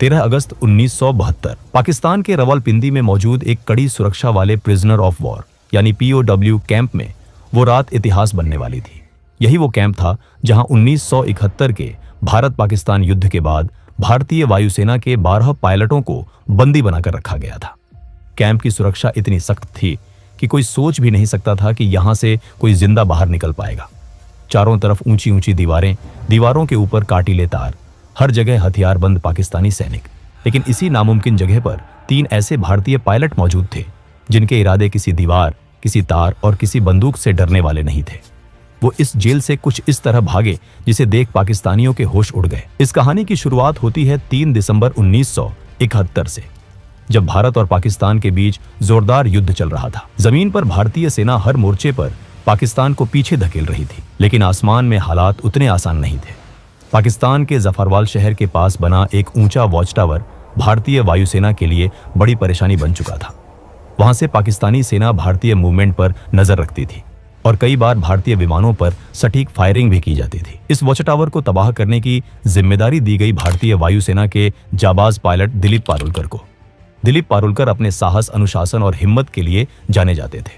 13 अगस्त 1972 पाकिस्तान के रावलपिंडी में मौजूद एक कड़ी सुरक्षा वाले प्रिजनर ऑफ वॉर यानी POW कैंप में वो रात इतिहास बनने वाली थी। यही वो कैंप था जहां 1971 के भारत पाकिस्तान युद्ध के बाद भारतीय वायुसेना के 12 पायलटों को बंदी बनाकर रखा गया था। कैंप की सुरक्षा इतनी सख्त थी कि कोई सोच भी नहीं सकता था कि यहां से कोई जिंदा बाहर निकल पाएगा। चारों तरफ ऊंची ऊंची दीवारें, दीवारों के ऊपर कांटीले तार, हर जगह हथियारबंद पाकिस्तानी सैनिक। लेकिन इसी नामुमकिन जगह पर 3 ऐसे भारतीय पायलट मौजूद थे जिनके इरादे किसी दीवार, किसी तार और किसी बंदूक से डरने वाले नहीं थे। वो इस जेल से कुछ इस तरह भागे जिसे देख पाकिस्तानियों के होश उड़ गए। इस कहानी की शुरुआत होती है 3 दिसंबर 1971 से, जब भारत और पाकिस्तान के बीच जोरदार युद्ध चल रहा था। जमीन पर भारतीय सेना हर मोर्चे पर पाकिस्तान को पीछे धकेल रही थी, लेकिन आसमान में हालात उतने आसान नहीं थे। पाकिस्तान के जफरवाल शहर के पास बना एक ऊंचा वॉच टावर भारतीय वायुसेना के लिए बड़ी परेशानी बन चुका था। वहां से पाकिस्तानी सेना भारतीय मूवमेंट पर नजर रखती थी और कई बार भारतीय विमानों पर सटीक फायरिंग भी की जाती थी। इस वॉच टावर को तबाह करने की जिम्मेदारी दी गई भारतीय वायुसेना के जाबाज पायलट दिलीप पारुलकर को। दिलीप पारुलकर अपने साहस, अनुशासन और हिम्मत के लिए जाने जाते थे।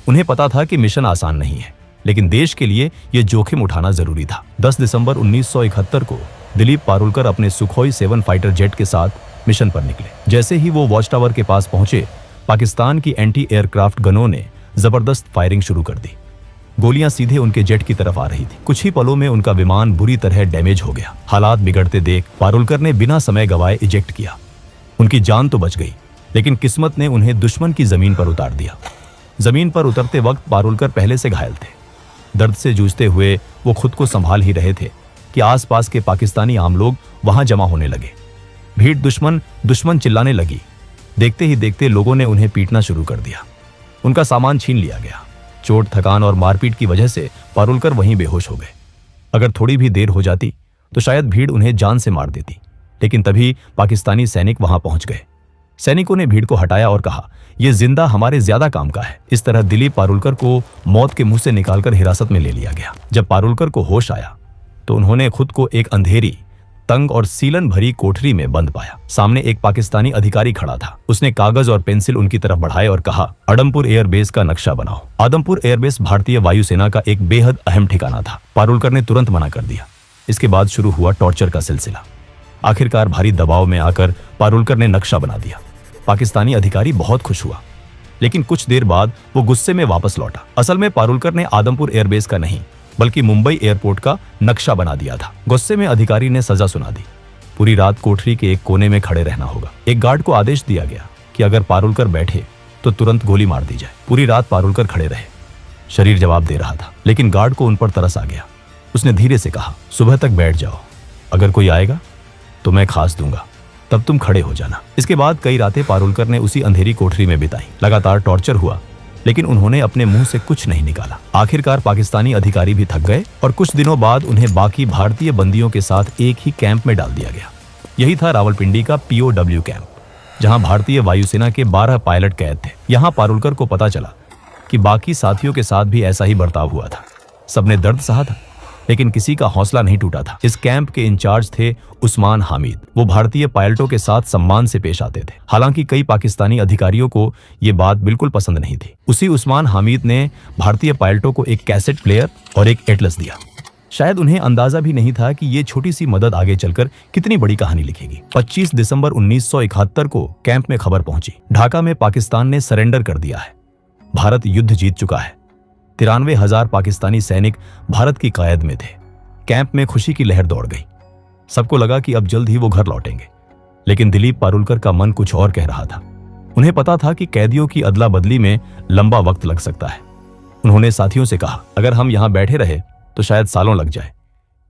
उन्हें पता था कि मिशन आसान नहीं है, लेकिन देश के लिए यह जोखिम उठाना जरूरी था। 10 दिसंबर 1971 को दिलीप पारुलकर अपने सुखोई 7 फाइटर जेट के साथ मिशन पर निकले। जैसे ही वो वॉच टावर के पास पहुंचे, पाकिस्तान की एंटी एयरक्राफ्ट गनों ने जबरदस्त फायरिंग शुरू कर दी। गोलियां सीधे उनके जेट की तरफ आ रही थी। कुछ ही पलों में उनका विमान बुरी तरह डैमेज हो गया। हालात बिगड़ते देख पारुलकर ने बिना समय गवाए इजेक्ट किया। उनकी जान तो बच गई, लेकिन किस्मत ने उन्हें दुश्मन की जमीन पर उतार दिया। जमीन पर उतरते वक्त पारुलकर पहले से घायल थे। दर्द से जूझते हुए वो खुद को संभाल ही रहे थे कि आसपास के पाकिस्तानी आम लोग वहां जमा होने लगे। भीड़ दुश्मन चिल्लाने लगी। देखते ही देखते लोगों ने उन्हें पीटना शुरू कर दिया। उनका सामान छीन लिया गया। चोट, थकान और मारपीट की वजह से पारुलकर वहीं बेहोश हो गए। अगर थोड़ी भी देर हो जाती तो शायद भीड़ उन्हें जान से मार देती, लेकिन तभी पाकिस्तानी सैनिक वहां पहुंच गए। सैनिकों ने भीड़ को हटाया और कहा, यह जिंदा हमारे ज्यादा काम का है। इस तरह दिलीप पारुलकर को मौत के मुंह से निकालकर हिरासत में ले लिया गया। जब पारुलकर को होश आया तो उन्होंने खुद को एक अंधेरी, तंग और सीलन भरी कोठरी में बंद पाया। सामने एक पाकिस्तानी अधिकारी खड़ा था। उसने कागज और पेंसिल उनकी तरफ बढ़ाए और कहा, आदमपुर एयरबेस का नक्शा बनाओ। आदमपुर एयरबेस भारतीय वायुसेना का एक बेहद अहम ठिकाना था। पारुलकर ने तुरंत मना कर दिया। इसके बाद शुरू हुआ टॉर्चर का सिलसिला। आखिरकार भारी दबाव में आकर पारुलकर ने नक्शा बना दिया। पाकिस्तानी अधिकारी बहुत खुश हुआ, लेकिन कुछ देर बाद वो गुस्से में वापस लौटा। असल में पारुलकर ने आदमपुर एयरबेस का नहीं, बल्कि मुंबई एयरपोर्ट का नक्शा बना दिया था। गुस्से में अधिकारी ने सजा सुना दी। पूरी रात कोठरी के एक कोने में खड़े रहना होगा। एक गार्ड को आदेश दिया गया कि अगर पारुलकर बैठे तो तुरंत गोली मार दी जाए। पूरी रात पारुलकर खड़े रहे। शरीर जवाब दे रहा था, लेकिन गार्ड को उन पर तरस आ गया। उसने धीरे से कहा, सुबह तक बैठ जाओ, अगर कोई आएगा तो मैं खास दूंगा, तब तुम खड़े हो जाना। इसके बाद कई रातें पारुलकर ने उसी अंधेरी कोठरी में बिताई। लगातार टॉर्चर हुआ, लेकिन उन्होंने अपने मुंह से कुछ नहीं निकाला। आखिरकार पाकिस्तानी अधिकारी भी थक गए और कुछ दिनों बाद उन्हें बाकी भारतीय बंदियों के साथ एक ही कैंप में डाल दिया गया। यही था रावलपिंडी का POW कैंप, जहां भारतीय वायुसेना के 12 पायलट कैद थे। यहां पारुलकर को पता चला कि बाकी साथियों के साथ भी ऐसा ही बर्ताव हुआ था। सबने दर्द सहा था, लेकिन किसी का हौसला नहीं टूटा था। इस कैंप के इंचार्ज थे उस्मान हामिद। वो भारतीय पायलटों के साथ सम्मान से पेश आते थे। हालांकि कई पाकिस्तानी अधिकारियों को ये बात बिल्कुल पसंद नहीं थी। उसी उस्मान हामिद ने भारतीय पायलटों को एक कैसेट प्लेयर और एक एटलस दिया। शायद उन्हें अंदाजा भी नहीं था कि ये छोटी सी मदद आगे चलकर कितनी बड़ी कहानी लिखेगी। 25 दिसंबर 1971 को कैंप में खबर पहुंची, ढाका में पाकिस्तान ने सरेंडर कर दिया है। भारत युद्ध जीत चुका है। 93,000 पाकिस्तानी सैनिक भारत की क़यादत में थे। कैंप में खुशी की लहर दौड़ गई। सबको लगा कि अब जल्द ही वो घर लौटेंगे, लेकिन दिलीप पारुलकर का मन कुछ और कह रहा था। उन्हें पता था कि कैदियों की अदला बदली में लंबा वक्त लग सकता है। उन्होंने साथियों से कहा, अगर हम यहां बैठे रहे तो शायद सालों लग जाए,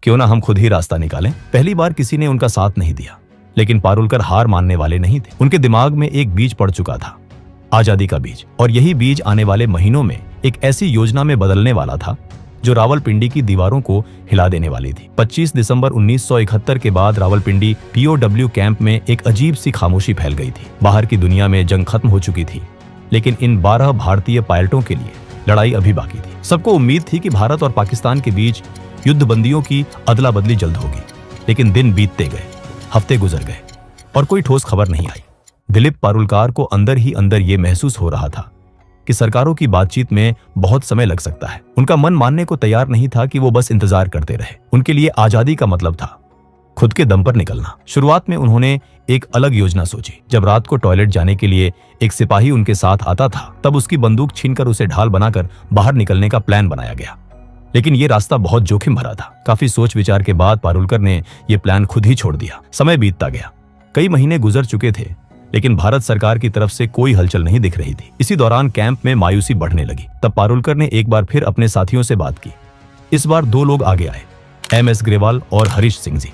क्यों ना हम खुद ही रास्ता निकालें। पहली बार किसी ने उनका साथ नहीं दिया, लेकिन पारुलकर हार मानने वाले नहीं थे। उनके दिमाग में एक बीज पड़ चुका था, आजादी का बीज, और यही बीज आने वाले महीनों में एक ऐसी योजना में बदलने वाला था जो रावलपिंडी की दीवारों को हिला देने वाली थी। 25 दिसंबर 1971 के बाद रावलपिंडी POW कैंप में एक अजीब सी खामोशी फैल गई थी। बाहर की दुनिया में जंग खत्म हो चुकी थी, लेकिन इन 12 भारतीय पायलटों के लिए लड़ाई अभी बाकी थी। सबको उम्मीद थी कि भारत और पाकिस्तान के बीच युद्धबंदियों की अदला बदली जल्द होगी, लेकिन दिन बीतते गए, हफ्ते गुजर गए और कोई ठोस खबर नहीं आई। दिलीप पारुलकर को अंदर ही अंदर ये महसूस हो रहा था कि सरकारों की बातचीत में बहुत समय लग सकता है। उनका मन मानने को तैयार नहीं था कि वो बस इंतजार करते रहे। उनके लिए आजादी का मतलब था खुद के दम पर निकलना। शुरुआत में उन्होंने एक अलग योजना सोची। जब रात को टॉयलेट जाने के लिए एक सिपाही उनके साथ आता था, तब उसकी बंदूक छीनकर उसे ढाल बनाकर बाहर निकलने का प्लान बनाया गया। लेकिन ये रास्ता बहुत जोखिम भरा था। काफी सोच विचार के बाद पारुलकर ने यह प्लान खुद ही छोड़ दिया। समय बीतता गया, कई महीने गुजर चुके थे, लेकिन भारत सरकार की तरफ से कोई हलचल नहीं दिख रही थी। इसी दौरान कैंप में मायूसी बढ़ने लगी। तब पारुलकर ने एक बार फिर अपने साथियों से बात की। इस बार दो लोग आगे आए, MS ग्रेवाल और हरीश सिंह जी।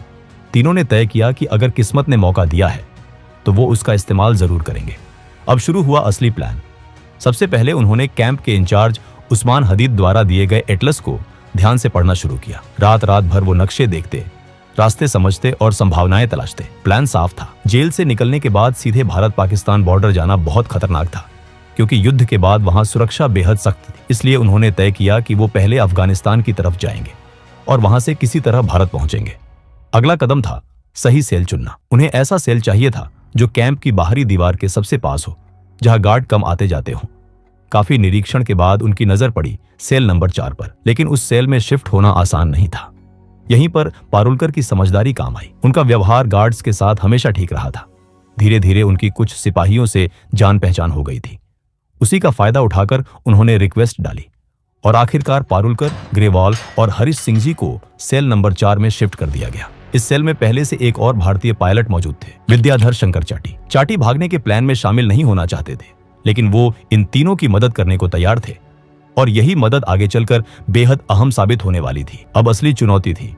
तीनों ने तय किया कि अगर किस्मत ने मौका दिया है तो वो उसका इस्तेमाल जरूर करेंगे। अब शुरू हुआ असली प्लान। सबसे पहले उन्होंने कैंप के इंचार्ज उस्मान हदीद द्वारा दिए गए एटलस को ध्यान से पढ़ना शुरू किया। रात रात भर वो नक्शे देखते, रास्ते समझते और संभावनाएं तलाशते। प्लान साफ था। जेल से निकलने के बाद सीधे भारत पाकिस्तान बॉर्डर जाना बहुत खतरनाक था, क्योंकि युद्ध के बाद वहां सुरक्षा बेहद सख्त थी। इसलिए उन्होंने तय किया कि वो पहले अफगानिस्तान की तरफ जाएंगे और वहां से किसी तरह भारत पहुंचेंगे। अगला कदम था सही सेल चुनना। उन्हें ऐसा सेल चाहिए था जो कैंप की बाहरी दीवार के सबसे पास हो, जहां गार्ड कम आते जाते हों। काफी निरीक्षण के बाद उनकी नजर पड़ी सेल नंबर 4 पर, लेकिन उस सेल में शिफ्ट होना आसान नहीं था। यहीं पर पारुलकर की समझदारी काम आई। उनका व्यवहार गार्ड्स के साथ हमेशा ठीक रहा था। धीरे धीरे उनकी कुछ सिपाहियों से जान पहचान हो गई थी। उसी का फायदा उठाकर उन्होंने रिक्वेस्ट डाली और आखिरकार पारुलकर, ग्रेवाल और हरीश सिंह जी को सेल नंबर 4 में शिफ्ट कर दिया गया। इस सेल में पहले से एक और भारतीय पायलट मौजूद थे, विद्याधर शंकर चाटी। चाटी भागने के प्लान में शामिल नहीं होना चाहते थे, लेकिन वो इन तीनों की मदद करने को तैयार थे और यही मदद आगे चलकर बेहद अहम साबित होने वाली थी। अब असली चुनौती थी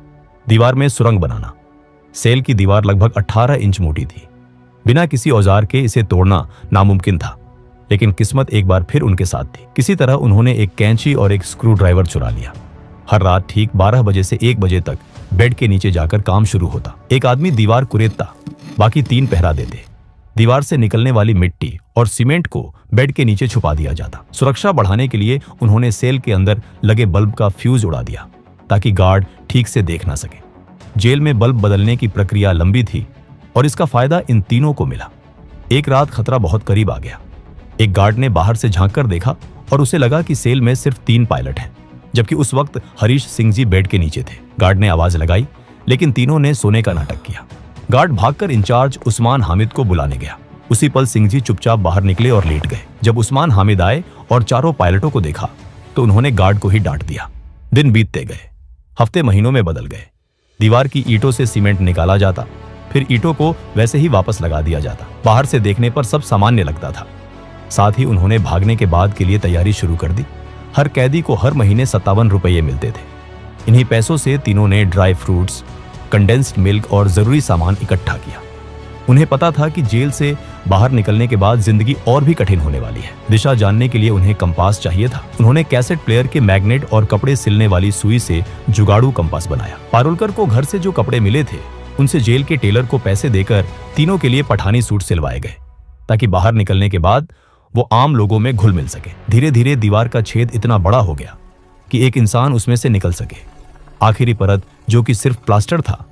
दीवार में सुरंग बनाना। सेल की दीवार लगभग 18 इंच मोटी थी। बिना किसी औजार के इसे तोड़ना नामुमकिन था, लेकिन किस्मत एक बार फिर उनके साथ थी। किसी तरह उन्होंने एक कैंची और एक स्क्रू ड्राइवर चुरा लिया। हर रात ठीक 12 बजे से 1 बजे तक बेड के नीचे जाकर काम शुरू होता। एक आदमी दीवार कुरेदता, बाकी 3 पहरा देते। दीवार से निकलने वाली मिट्टी और सीमेंट को बेड के नीचे छुपा दिया जाता। सुरक्षा बढ़ाने के लिए उन्होंने सेल के अंदर लगे बल्ब का फ्यूज उड़ा दिया, ताकि गार्ड ठीक से देख ना सके। जेल में बल्ब बदलने की प्रक्रिया लंबी थी और इसका फायदा इन तीनों को मिला। एक रात खतरा बहुत करीब आ गया। एक गार्ड ने बाहर से झांक कर देखा और उसे लगा कि सेल में सिर्फ 3 पायलट हैं, जबकि उस वक्त हरीश सिंह जी बेड के नीचे थे। गार्ड ने आवाज लगाई, लेकिन तीनों ने सोने का नाटक किया। गार्ड भागकर इंचार्ज उस्मान हामिद को बुलाने गया। उसी पल सिंह जी चुपचाप बाहर निकले और लेट गए। जब उस्मान हामिद आए और चारों पायलटों को देखा तो उन्होंने गार्ड को ही डांट दिया। दिन बीतते गए, हफ्ते महीनों में बदल गए। दीवार की ईंटों से सीमेंट निकाला जाता, फिर ईंटों को वैसे ही वापस लगा दिया जाता। बाहर से देखने पर सब सामान्य लगता था। साथ ही उन्होंने भागने के बाद के लिए तैयारी शुरू कर दी। हर कैदी को हर महीने 57 रुपये मिलते थे। इन्हीं पैसों से तीनों ने ड्राई फ्रूट्स, कंडेंस्ड मिल्क और जरूरी सामान इकट्ठा किया। उन्हें पता था कि जेल से बाहर निकलने के बाद जिंदगी और भी कठिन होने वाली है। दिशा जानने के लिए उन्हें कंपास चाहिए था। उन्होंने कैसेट प्लेयर के मैग्नेट और कपड़े सिलने वाली सुई से जुगाड़ू कंपास बनाया। पारुलकर को घर से जो कपड़े मिले थे, उनसे जेल के टेलर को पैसे देकर तीनों के लिए पठानी सूट सिलवाए गए, ताकि बाहर निकलने के बाद वो आम लोगों में घुल मिल सके। धीरे धीरे दीवार का छेद इतना बड़ा हो गया कि एक इंसान उसमें से निकल सके। आखिरी परत, जो कि सिर्फ प्लास्टर था,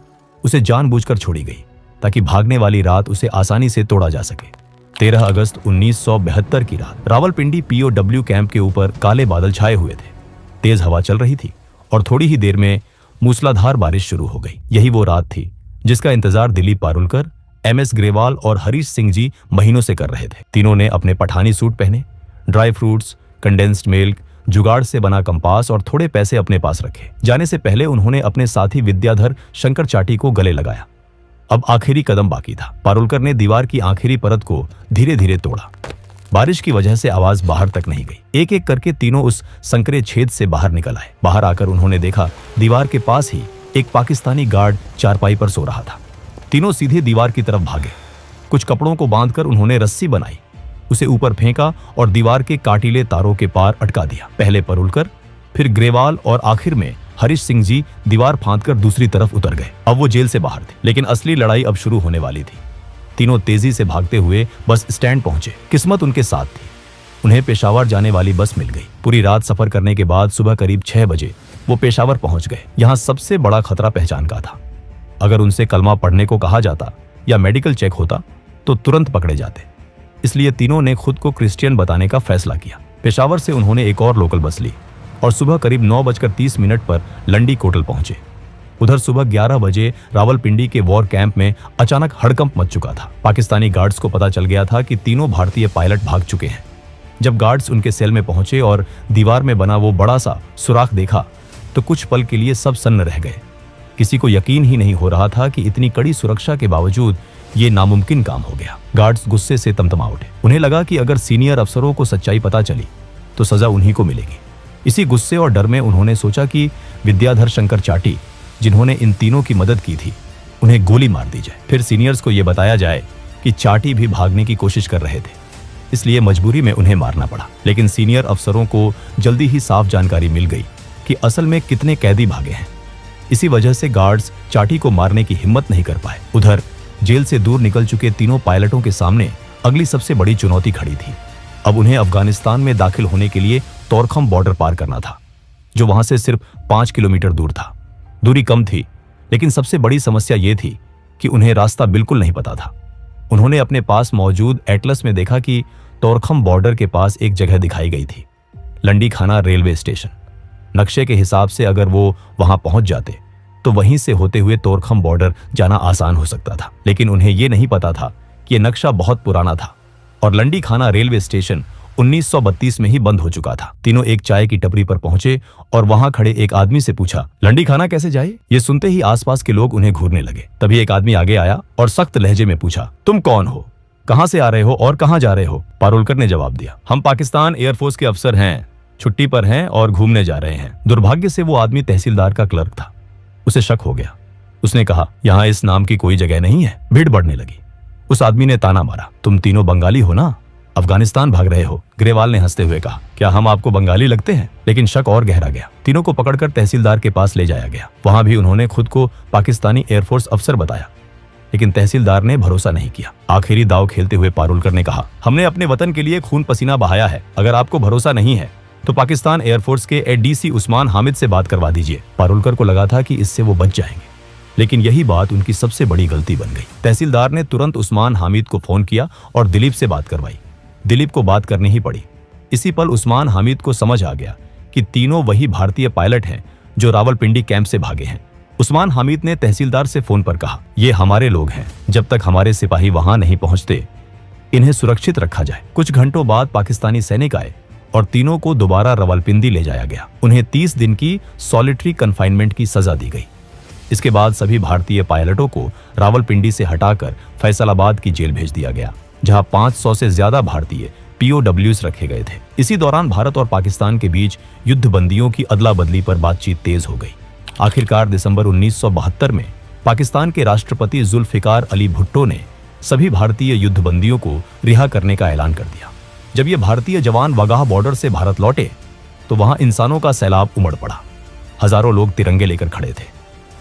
उसे जानबूझकर छोड़ी गई ताकि भागने वाली रात उसे आसानी से तोड़ा जा सके। 13 अगस्त 1972 की रात रावलपिंडी POW कैंप के ऊपर काले बादल छाए हुए थे। तेज हवा चल रही थी और थोड़ी ही देर में मूसलाधार बारिश शुरू हो गई। यही वो रात थी जिसका इंतजार दिलीप पारुलकर, MS ग्रेवाल और हरीश सिंह जी महीनों से कर रहे थे। तीनों ने अपने पठानी सूट पहने, ड्राई फ्रूट्स, कंडेंस्ड मिल्क, जुगाड़ से बना कंपास और थोड़े पैसे अपने पास रखे। जाने से पहले उन्होंने अपने साथी विद्याधर शंकर चाटी को गले लगाया। अब आखिरी कदम बाकी था। पारुलकर ने दीवार की आखिरी परत को धीरे धीरे तोड़ा। बारिश की वजह से आवाज बाहर तक नहीं गई। एक एक करके तीनों उस संकरे छेद से बाहर निकल आए। बाहर आकर उन्होंने देखा दीवार के पास ही एक पाकिस्तानी गार्ड चारपाई पर सो रहा था। तीनों सीधे दीवार की तरफ भागे। कुछ कपड़ों को बांधकर उन्होंने रस्सी बनाई, उसे ऊपर फेंका और दीवार के काटीले तारों के पार अटका दिया। पहले पारुलकर, फिर ग्रेवाल और आखिर में हरीश सिंह जी दीवार फांदकर दूसरी तरफ उतर गए। अब वो जेल से बाहर थे, लेकिन असली लड़ाई अब शुरू होने वाली थी। तीनों तेजी से भागते हुए बस स्टैंड पहुंचे। किस्मत उनके साथ थी। उन्हें पेशावर जाने वाली बस मिल गई। पूरी रात सफर करने के बाद सुबह करीब 6 बजे वो पेशावर पहुंच गए। यहाँ सबसे बड़ा खतरा पहचान का था। अगर उनसे कलमा पढ़ने को कहा जाता या मेडिकल चेक होता तो तुरंत पकड़े जाते। इसलिए तीनों ने खुद को क्रिश्चियन बताने का फैसला किया। पेशावर से उन्होंने एक और लोकल बस ली और सुबह करीब 9:30 पर लंडी कोटल पहुंचे। उधर सुबह 11 बजे रावलपिंडी के वॉर कैंप में अचानक हड़कंप मच चुका था। पाकिस्तानी गार्ड्स को पता चल गया था कि तीनों भारतीय पायलट भाग चुके हैं। जब गार्ड्स उनके सेल में पहुंचे और दीवार में बना वो बड़ा सा सुराख देखा तो कुछ पल के लिए सब सन्न रह गए। किसी को यकीन ही नहीं हो रहा था कि इतनी कड़ी सुरक्षा के बावजूद ये नामुमकिन काम हो गया। गार्ड्स गुस्से से तमतमा उठे। उन्हें लगा कि अगर सीनियर अफसरों को सच्चाई पता चली तो सजा उन्हीं को मिलेगी। इसी गुस्से और डर में उन्होंने सोचा कि विद्याधर शंकर चाटी, जिन्होंने इन तीनों की मदद की थी, उन्हें गोली मार दी जाए। फिर सीनियर्स को यह बताया जाए कि चाटी भी भागने की कोशिश कर रहे थे, इसलिए मजबूरी में उन्हें मारना पड़ा। लेकिन सीनियर अफसरों को जल्दी ही साफ जानकारी मिल गई कि असल में कितने कैदी भागे हैं। इसी वजह से गार्ड्स चाटी को मारने की हिम्मत नहीं कर पाए। उधर जेल से दूर निकल चुके तीनों पायलटों के सामने अगली सबसे बड़ी चुनौती खड़ी थी। अब उन्हें अफगानिस्तान में दाखिल होने के लिए तोरखम बॉर्डर पार करना था, जो वहां से सिर्फ 5 किलोमीटर दूर था। दूरी कम थी, लेकिन सबसे बड़ी समस्या यह थी कि उन्हें रास्ता बिल्कुल नहीं पता था। उन्होंने अपने पास मौजूद एटलस में देखा कि तोरखम बॉर्डर के पास एक जगह दिखाई गई थी, लंडी खाना रेलवे स्टेशन। नक्शे के हिसाब से अगर वो वहां पहुंच जाते तो वहीं से होते हुए तोरखम बॉर्डर जाना आसान हो सकता था। लेकिन उन्हें यह नहीं पता था कि यह नक्शा बहुत पुराना था और लंडी खाना रेलवे स्टेशन 1932 में ही बंद हो चुका था। तीनों एक चाय की टपरी पर पहुंचे और वहां खड़े एक आदमी से पूछा, लंडी खाना कैसे जाए? ये सुनते ही आसपास के लोग उन्हें घूरने लगे। तभी एक आदमी आगे आया और सख्त लहजे में पूछा, तुम कौन हो, कहां से आ रहे हो और कहां जा रहे हो? पारुलकर ने जवाब दिया, हम पाकिस्तान एयरफोर्स के अफसर हैं, छुट्टी पर हैं और घूमने जा रहे हैं। दुर्भाग्य से वो आदमी तहसीलदार का क्लर्क था। उसे शक हो गया। उसने कहा, यहाँ इस नाम की कोई जगह नहीं है। भीड़ बढ़ने लगी। उस आदमी ने ताना मारा, तुम तीनों बंगाली हो ना, अफगानिस्तान भाग रहे हो? ग्रेवाल ने हंसते हुए कहा, क्या हम आपको बंगाली लगते हैं? लेकिन शक और गहरा गया। तीनों को पकड़कर तहसीलदार के पास ले जाया गया। वहां भी उन्होंने खुद को पाकिस्तानी एयरफोर्स अफसर बताया, लेकिन तहसीलदार ने भरोसा नहीं किया। आखिरी दाव खेलते हुए पारुलकर ने कहा, हमने अपने वतन के लिए खून पसीना बहाया है। अगर आपको भरोसा नहीं है तो पाकिस्तान एयरफोर्स के एडीसी उस्मान हामिद से बात करवा दीजिए। पारुलकर को लगा था कि इससे वो बच जाएंगे, लेकिन यही बात उनकी सबसे बड़ी गलती बन गई। तहसीलदार ने तुरंत उस्मान हामिद को फोन किया और दिलीप से बात करवाई। दिलीप को बात करनी ही पड़ी। इसी पल उस्मान हामिद को समझ आ गया कि तीनों वही भारतीय पायलट हैं जो रावलपिंडी कैंप से भागे हैं। उस्मान हामिद ने तहसीलदार से फोन पर कहा, ये हमारे लोग हैं, जब तक हमारे सिपाही वहां नहीं पहुंचते इन्हें सुरक्षित रखा जाए। कुछ घंटों बाद पाकिस्तानी सैनिक आए और तीनों को दोबारा रावलपिंडी ले जाया गया। उन्हें 30 दिन की सॉलिटरी कन्फाइनमेंट की सजा दी गई। इसके बाद सभी भारतीय पायलटों को रावलपिंडी से हटाकर फैसलाबाद की जेल भेज दिया गया, जहां 500 से ज्यादा भारतीय POWs रखे गए थे। इसी दौरान भारत और पाकिस्तान के बीच युद्ध बंदियों की अदला बदली पर बातचीत तेज हो गई। आखिरकार दिसंबर 1972 में पाकिस्तान के राष्ट्रपति जुल्फिकार अली भुट्टो ने सभी भारतीय युद्ध बंदियों को रिहा करने का ऐलान कर दिया। जब ये भारतीय जवान वागाह बॉर्डर से भारत लौटे तो वहां इंसानों का सैलाब उमड़ पड़ा। हजारों लोग तिरंगे लेकर खड़े थे।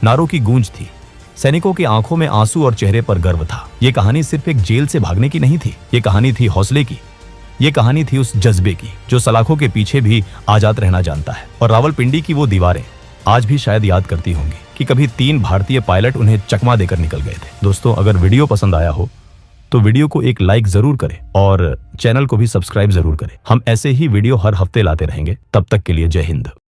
नारों की गूंज थी। सैनिकों की आंखों में आंसू और चेहरे पर गर्व था। ये कहानी सिर्फ एक जेल से भागने की नहीं थी। ये कहानी थी हौसले की। ये कहानी थी उस जज्बे की जो सलाखों के पीछे भी आजाद रहना जानता है। और रावलपिंडी की वो दीवारें आज भी शायद याद करती होंगी कि कभी 3 भारतीय पायलट उन्हें चकमा देकर निकल गए थे। दोस्तों, अगर वीडियो पसंद आया हो तो वीडियो को एक लाइक जरूर करें और चैनल को भी सब्सक्राइब जरूर करें। हम ऐसे ही वीडियो हर हफ्ते लाते रहेंगे। तब तक के लिए जय हिंद।